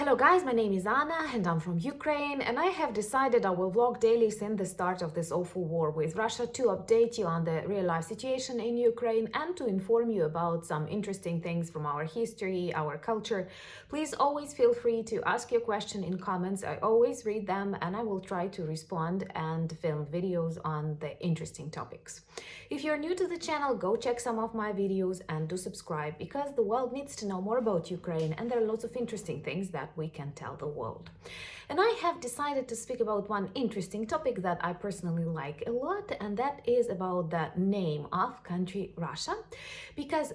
Hello guys, my name is Anna and I'm from Ukraine, and I have decided I will vlog daily since the start of this awful war with Russia to update you on the real life situation in Ukraine and to inform you about some interesting things from our history, our culture. Please always feel free to ask your question in comments. I always read them and I will try to respond and film videos on the interesting topics. If you're new to the channel, go check some of my videos and do subscribe, because the world needs to know more about Ukraine and there are lots of interesting things that we can tell the world. And I have decided to speak about one interesting topic that I personally like a lot, and that is about the name of country Russia, because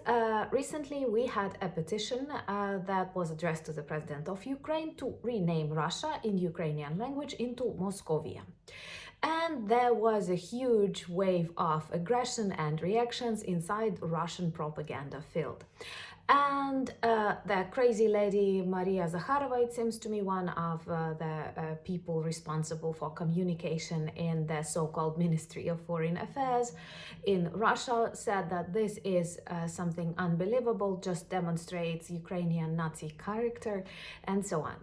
recently we had a petition that was addressed to the president of Ukraine to rename Russia in Ukrainian language into Moscowia. And there was a huge wave of aggression and reactions inside Russian propaganda field. And the crazy lady Maria Zakharova, it seems to me, one of the people responsible for communication in the so-called Ministry of Foreign Affairs in Russia, said that this is something unbelievable, just demonstrates Ukrainian Nazi character, and so on.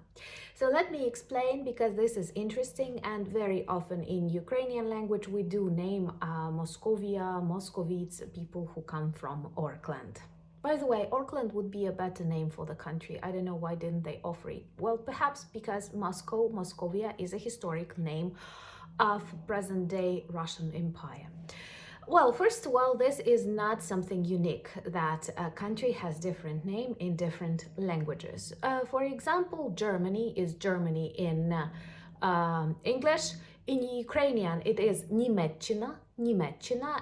So let me explain, because this is interesting, and very often in Ukrainian language we do name Moscowia, Moscovites, people who come from Orkland. By the way, Orkland would be a better name for the country. I don't know why didn't they offer it. Well, perhaps because Moscow, Moscowia, is a historic name of present-day Russian Empire. Well, first of all, this is not something unique that a country has different name in different languages. For example, Germany is Germany in English. In Ukrainian, it is Niemeczina,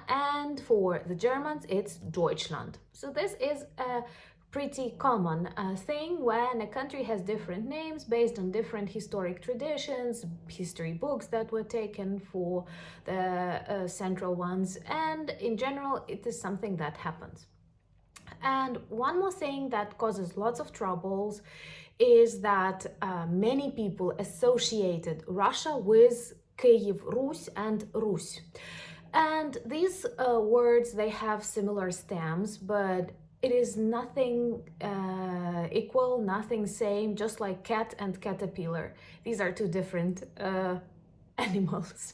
and for the Germans, it's Deutschland. So this is a pretty common thing when a country has different names based on different historic traditions, history books that were taken for the central ones, and in general, it is something that happens. And one more thing that causes lots of troubles is that many people associated Russia with Kyiv Rus and Rus. And these words, they have similar stems, but it is nothing equal, nothing same, just like cat and caterpillar. These are two different animals.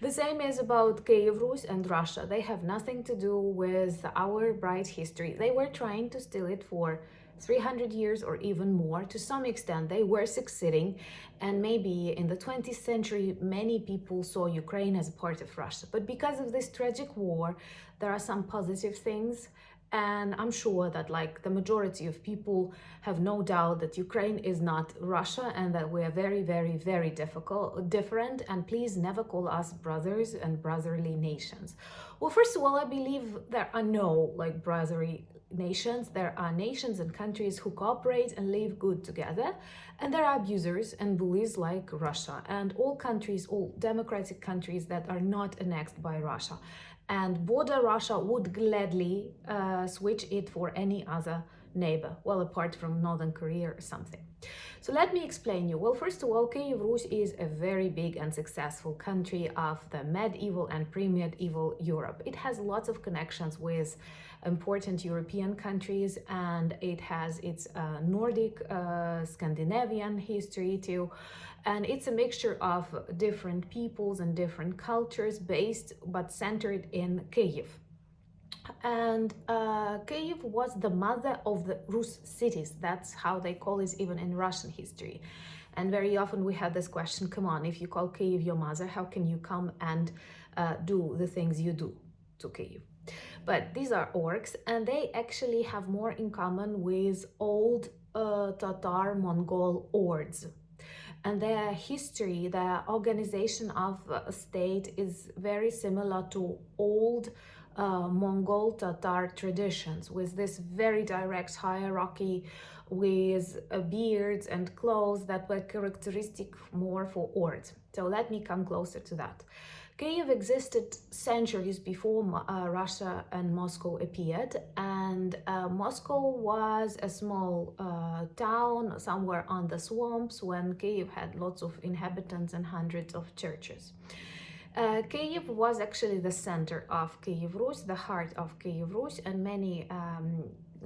The same is about Kyiv Rus and Russia. They have nothing to do with our bright history. They were trying to steal it for 300 years or even more. To some extent they were succeeding, and maybe in the 20th century many people saw Ukraine as a part of Russia. But because of this tragic war, there are some positive things, and I'm sure that like the majority of people have no doubt that Ukraine is not Russia and that we are very, very, very different, and please never call us brothers and brotherly nations. Well, first of all, I believe there are no like brotherly nations. There are nations and countries who cooperate and live good together, and there are abusers and bullies like Russia, and all countries, all democratic countries that are not annexed by Russia and border Russia would gladly switch it for any other neighbor, well, apart from Northern Korea or something. So let me explain you. Well, first of all, Kyiv Rus is a very big and successful country of the medieval and pre-medieval Europe. It has lots of connections with important European countries, and it has its Nordic, Scandinavian history too. And it's a mixture of different peoples and different cultures based but centered in Kyiv. And Kyiv was the mother of the Rus cities. That's how they call it even in Russian history. And very often we have this question, come on, if you call Kyiv your mother, how can you come and do the things you do to Kyiv? But these are orcs, and they actually have more in common with old Tatar Mongol hordes. And their history, their organization of a state is very similar to old Mongol Tatar traditions, with this very direct hierarchy, with beards and clothes that were characteristic more for hordes. So let me come closer to that. Kyiv existed centuries before Russia and Moscow appeared, and Moscow was a small town somewhere on the swamps when Kyiv had lots of inhabitants and hundreds of churches. Kyiv was actually the center of Kyiv Rus, the heart of Kyiv Rus, and many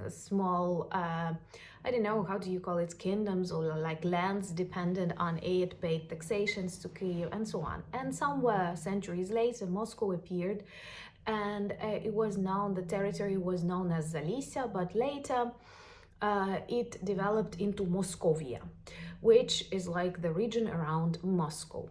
small, I don't know, how do you call it, kingdoms or like lands dependent on aid, paid taxations to Kiev, and so on. And somewhere centuries later, Moscow appeared, and it was known, the territory was known as Zalicia, but later it developed into Moscowia, which is like the region around Moscow.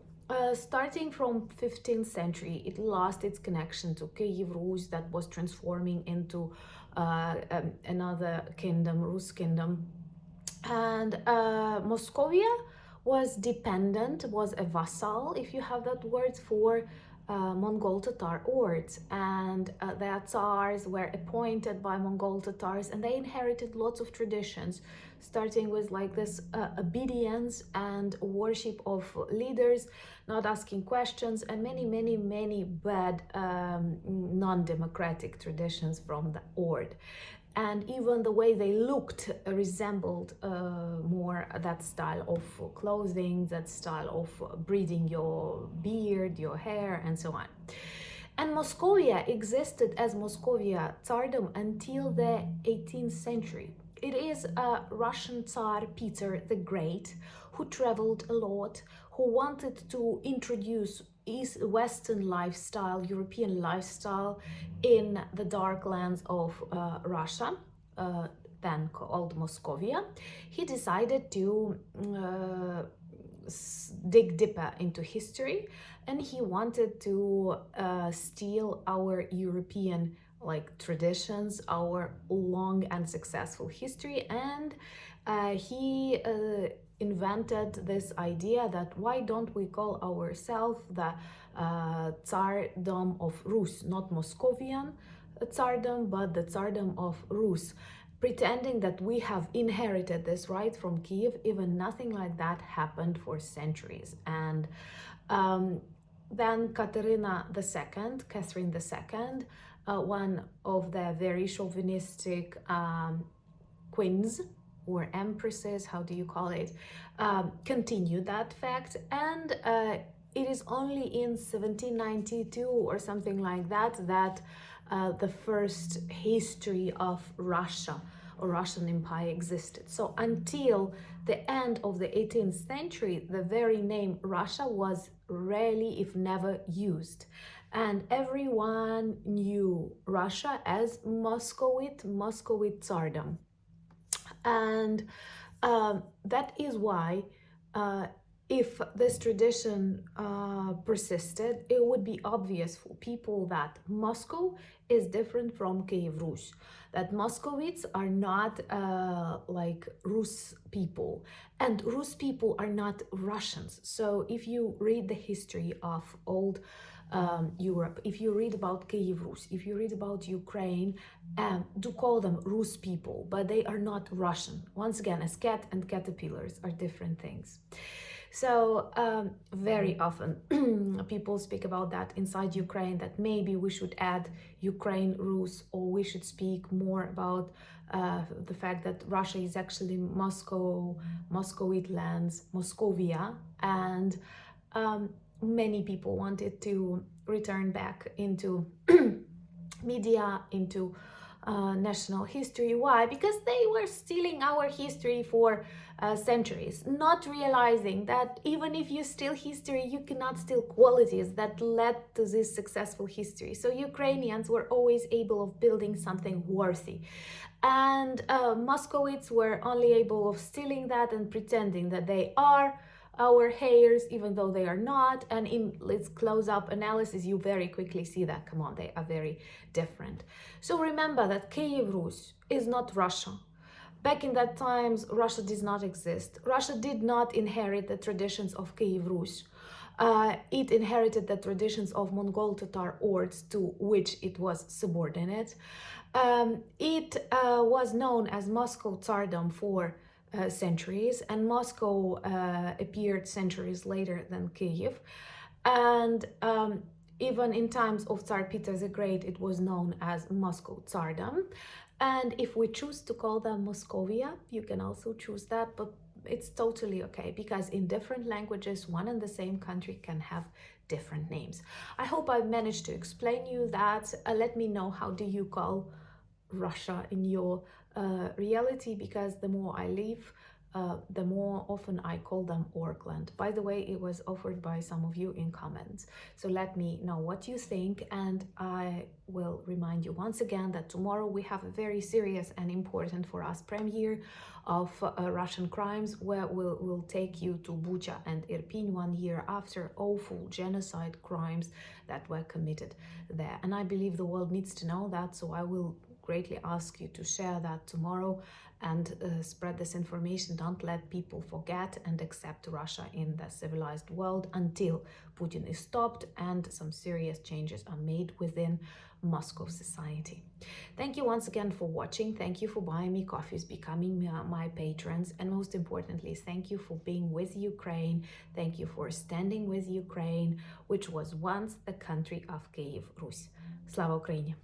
Starting from 15th century, it lost its connection to Kiev Rus that was transforming into another kingdom, Rus kingdom. And Moscowia was dependent, was a vassal, if you have that word, for Mongol Tatar hordes, and their Tsars were appointed by Mongol Tatars, and they inherited lots of traditions, starting with like this obedience and worship of leaders, not asking questions, and many bad non-democratic traditions from the horde. And even the way they looked resembled more that style of clothing, that style of breeding your beard, your hair, and so on. And Moscowia existed as Moscowia Tsardom until the 18th century. It is a Russian Tsar Peter the Great who traveled a lot, who wanted to introduce Western lifestyle, European lifestyle in the dark lands of Russia, then called Moscowia. He decided to dig deeper into history, and he wanted to steal our European like traditions, our long and successful history, and he invented this idea that why don't we call ourselves the Tsardom of Rus, not Moscovian Tsardom, but the Tsardom of Rus, pretending that we have inherited this right from Kiev, even nothing like that happened for centuries. And then Catherine II, one of the very chauvinistic queens or empresses, how do you call it, continued that fact. And it is only in 1792 or something like that that the first history of Russia or Russian Empire existed. So until the end of the 18th century, the very name Russia was rarely, if never, used. And everyone knew Russia as Moscowite Tsardom. And that is why if this tradition persisted, it would be obvious for people that Moscow is different from Kiev Rus, that Moscovites are not like Rus people, and Rus people are not Russians. So if you read the history of old Europe, if you read about Kiev Rus, if you read about Ukraine, do call them Rus people, but they are not Russian. Once again, as cat and caterpillars are different things. So very often people speak about that inside Ukraine, that maybe we should add Ukraine Rus, or we should speak more about the fact that Russia is actually Moscow, Moscowite lands, Moscowia, and many people wanted to return back into media, into national history. Why? Because they were stealing our history for centuries, not realizing that even if you steal history, you cannot steal qualities that led to this successful history. So Ukrainians were always able of building something worthy, and Muscovites were only able of stealing that and pretending that they are our heirs, even though they are not. And in its close-up analysis, you very quickly see that, come on, they are very different. So remember that Kiev Rus is not Russia. Back in that times, Russia did not exist. Russia did not inherit the traditions of Kiev Rus. It inherited the traditions of Mongol Tatar hordes to which it was subordinate. It was known as Moscow Tsardom for centuries, and Moscow appeared centuries later than Kiev. And even in times of Tsar Peter the Great, it was known as Moscow Tsardom. And if we choose to call them Moscowia, you can also choose that, but it's totally okay, because in different languages, one and the same country can have different names. I hope I've managed to explain you that. Let me know, how do you call Russia in your reality, because the more I live, the more often I call them Orkland. By the way, it was offered by some of you in comments. So let me know what you think, and I will remind you once again that tomorrow we have a very serious and important for us premiere of Russian crimes, where we'll take you to Bucha and Irpin 1 year after awful genocide crimes that were committed there. And I believe the world needs to know that, so I will greatly ask you to share that tomorrow and spread this information. Don't let people forget and accept Russia in the civilized world until Putin is stopped and some serious changes are made within Moscow society. Thank you once again for watching. Thank you for buying me coffees, becoming my patrons, and most importantly, thank you for being with Ukraine. Thank you for standing with Ukraine, which was once the country of Kyiv Rus. Slava Ukraini!